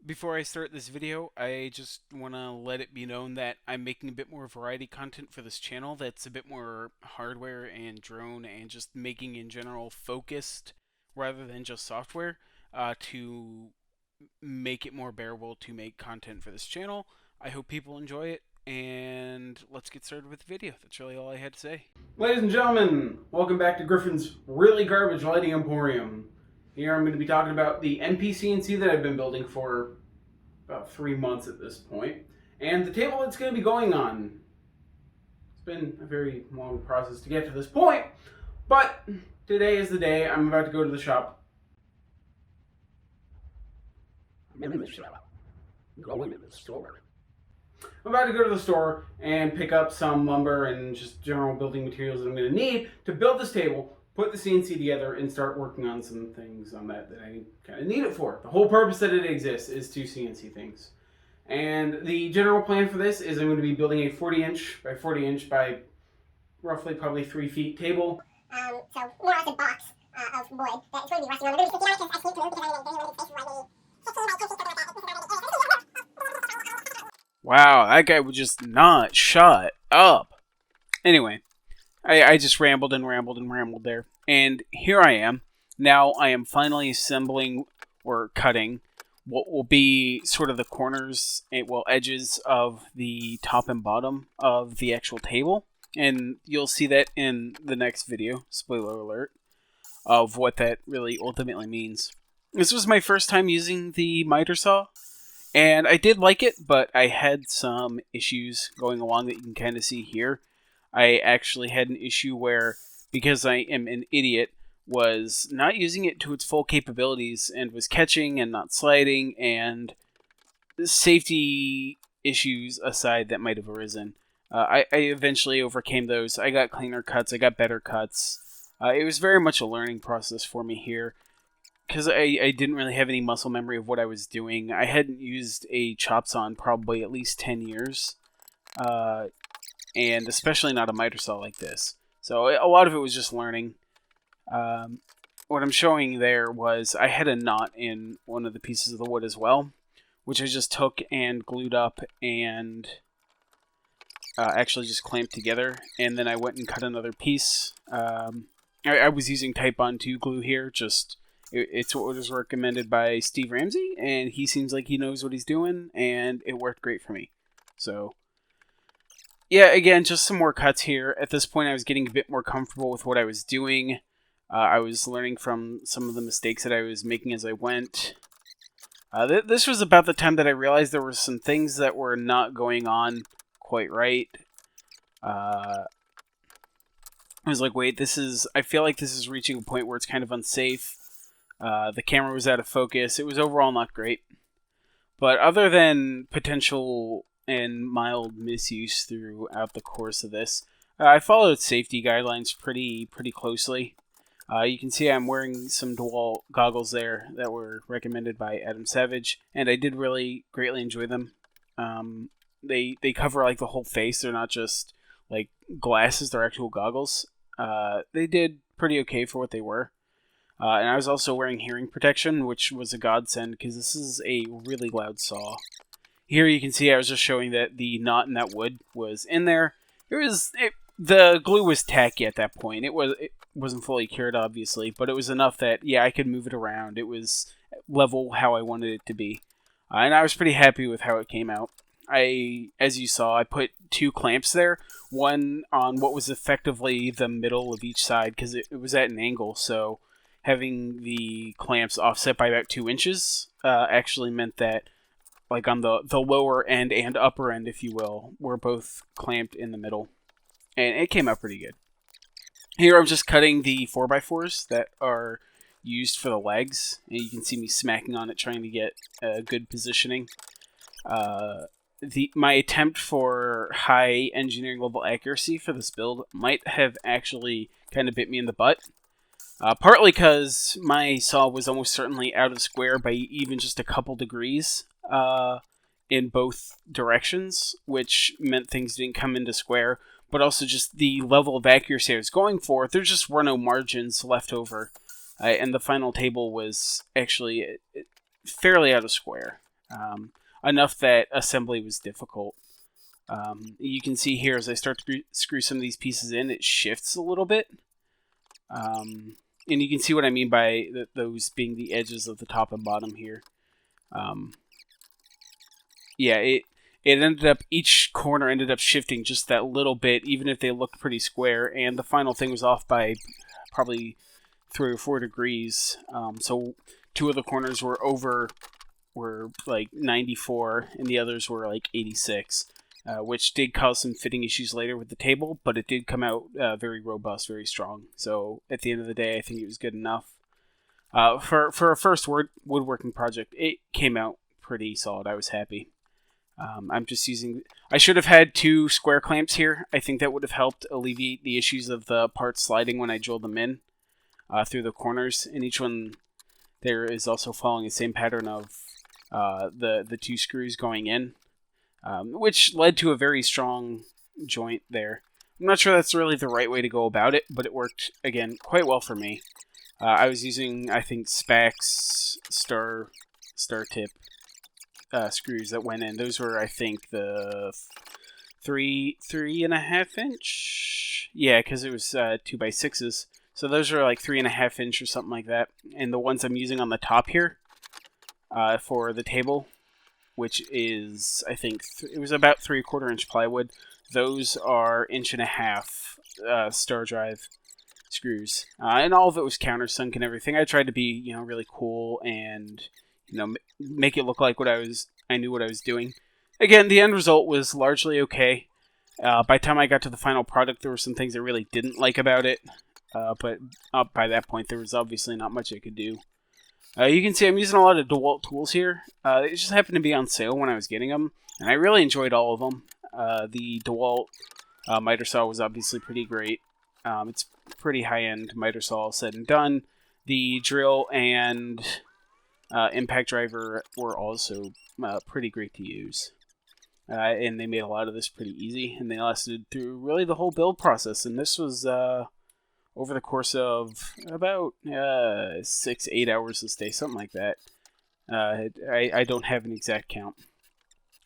Before I start this video, I just want to let it be known that I'm making a bit more variety content for this channel that's a bit more hardware and drone and just making in general focused rather than just software to make it more bearable to make content for this channel. I hope people enjoy it, and let's get started with the video. That's really all I had to say. Ladies and gentlemen, welcome back to Griffin's Really Garbage Lighting Emporium. Here I'm going to be talking about the MPCNC that I've been building for about 3 months at this point, and the table it's going to be going on. It's been a very long process to get to this point, but today is the day. I'm about to go to the shop. I'm about to go to the store and pick up some lumber and just general building materials that I'm going to need to build this table, put the CNC together, and start working on some things on that I kind of need it for. The whole purpose that it exists is to CNC things. And the general plan for this is I'm going to be building a 40-inch by 40-inch by roughly probably 3 feet table. So more or less a box of wood that's going to be resting on. I'm going to be sticking on it because I can't move because I don't have any space for my 15 by 2 feet, something like that. Wow, that guy would just not shut up. Anyway, I just rambled and rambled and rambled there. And here I am. Now I am finally assembling or cutting what will be sort of the corners, edges of the top and bottom of the actual table. And you'll see that in the next video, spoiler alert, of what that really ultimately means. This was my first time using the miter saw, and I did like it, but I had some issues going along that you can kind of see here. I actually had an issue where, because I am an idiot, was not using it to its full capabilities and was catching and not sliding, and safety issues aside that might have arisen. I eventually overcame those. I got cleaner cuts. I got better cuts. It was very much a learning process for me here, because I didn't really have any muscle memory of what I was doing. I hadn't used a chop saw in probably at least 10 years, and especially not a miter saw like this. So a lot of it was just learning. What I'm showing there was I had a knot in one of the pieces of the wood as well, which I just took and glued up and actually just clamped together, and then I went and cut another piece. I was using Type Bond 2 glue here, it's what was recommended by Steve Ramsey, and he seems like he knows what he's doing, and it worked great for me. So, yeah, again, just some more cuts here. At this point, I was getting a bit more comfortable with what I was doing. I was learning from some of the mistakes that I was making as I went. This was about the time that I realized there were some things that were not going on quite right. I was like, wait, I feel like this is reaching a point where it's kind of unsafe. The camera was out of focus. It was overall not great. But other than potential and mild misuse throughout the course of this, I followed safety guidelines pretty closely. You can see I'm wearing some DeWalt goggles there that were recommended by Adam Savage, and I did really greatly enjoy them. They cover like the whole face. They're not just like glasses, they're actual goggles. They did pretty okay for what they were. And I was also wearing hearing protection, which was a godsend because this is a really loud saw. Here you can see I was just showing that the knot in that wood was in there. The glue was tacky at that point. It wasn't fully cured, obviously, but it was enough that, yeah, I could move it around. It was level how I wanted it to be. And I was pretty happy with how it came out. As you saw, I put 2 clamps there. One on what was effectively the middle of each side, because it was at an angle, so having the clamps offset by about 2 inches actually meant that, like on the lower end and upper end, if you will, were both clamped in the middle. And it came out pretty good. Here I'm just cutting the 4x4s that are used for the legs, and you can see me smacking on it trying to get good positioning. My attempt for high engineering level accuracy for this build might have actually kind of bit me in the butt. Partly because my saw was almost certainly out of square by even just a couple degrees in both directions, which meant things didn't come into square, but also just the level of accuracy I was going for, there just were no margins left over, and the final table was actually fairly out of square. enough that assembly was difficult. You can see here as I start to screw some of these pieces in, it shifts a little bit. And you can see what I mean by those being the edges of the top and bottom here. Yeah, it ended up, each corner ended up shifting just that little bit, even if they looked pretty square, and the final thing was off by probably 3 or 4 degrees. So 2 of the corners were like 94, and the others were like 86, which did cause some fitting issues later with the table, but it did come out very robust, very strong. So at the end of the day, I think it was good enough. For a first woodworking project, it came out pretty solid. I was happy. I'm just using... I should have had 2 square clamps here. I think that would have helped alleviate the issues of the parts sliding when I drilled them in through the corners. And each one there is also following the same pattern of the 2 screws going in, which led to a very strong joint there. I'm not sure that's really the right way to go about it, but it worked, again, quite well for me. I was using, I think, Spax star tip screws that went in. Those were, I think, the 3.5 inch. Yeah, because it was 2x6s. So those are like 3.5 inch or something like that. And the ones I'm using on the top here for the table, which is, I think, it was about 3/4 inch plywood. Those are 1.5 inch star drive screws, and all of it was countersunk and everything. I tried to be, really cool and, make it look like I knew what I was doing. Again, the end result was largely okay. By the time I got to the final product, there were some things I really didn't like about it, but by that point, there was obviously not much I could do. You can see I'm using a lot of DeWalt tools here. It just happened to be on sale when I was getting them, and I really enjoyed all of them. The DeWalt miter saw was obviously pretty great. It's pretty high-end miter saw, said and done. The drill and impact driver were also pretty great to use. And they made a lot of this pretty easy, and they lasted through really the whole build process. And this was over the course of about 6-8 hours this day, something like that. I don't have an exact count.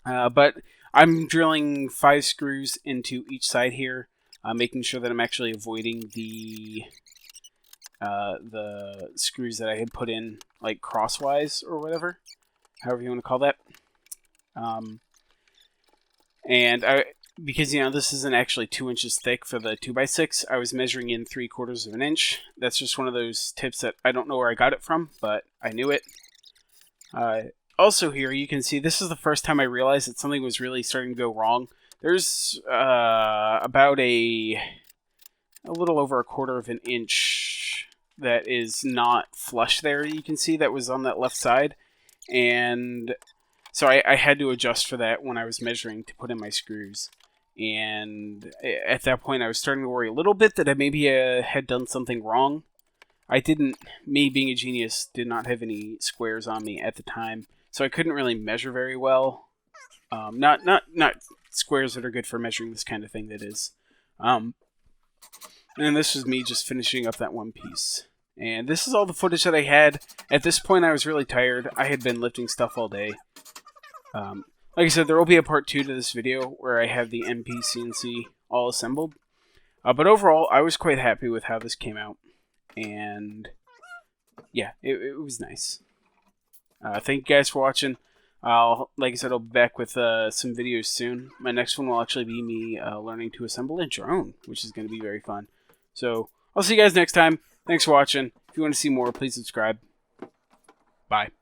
But I'm drilling 5 screws into each side here, making sure that I'm actually avoiding the screws that I had put in like crosswise or whatever, however you want to call that. And because this isn't actually 2 inches thick for the 2x6, I was measuring in 3/4 inch. That's just one of those tips that I don't know where I got it from, but I knew it. Also here, you can see this is the first time I realized that something was really starting to go wrong. There's about a little over 1/4 inch that is not flush there, you can see, that was on that left side. And so I had to adjust for that when I was measuring to put in my screws. And at that point, I was starting to worry a little bit that I maybe had done something wrong. Me being a genius, did not have any squares on me at the time, so I couldn't really measure very well. Not squares that are good for measuring this kind of thing, that is. And this was me just finishing up that one piece. And this is all the footage that I had. At this point, I was really tired. I had been lifting stuff all day. Like I said, there will be a part 2 to this video where I have the MPCNC all assembled. But overall, I was quite happy with how this came out. And yeah, it was nice. Thank you guys for watching. Like I said, I'll be back with some videos soon. My next one will actually be me learning to assemble a drone, which is going to be very fun. So I'll see you guys next time. Thanks for watching. If you want to see more, please subscribe. Bye.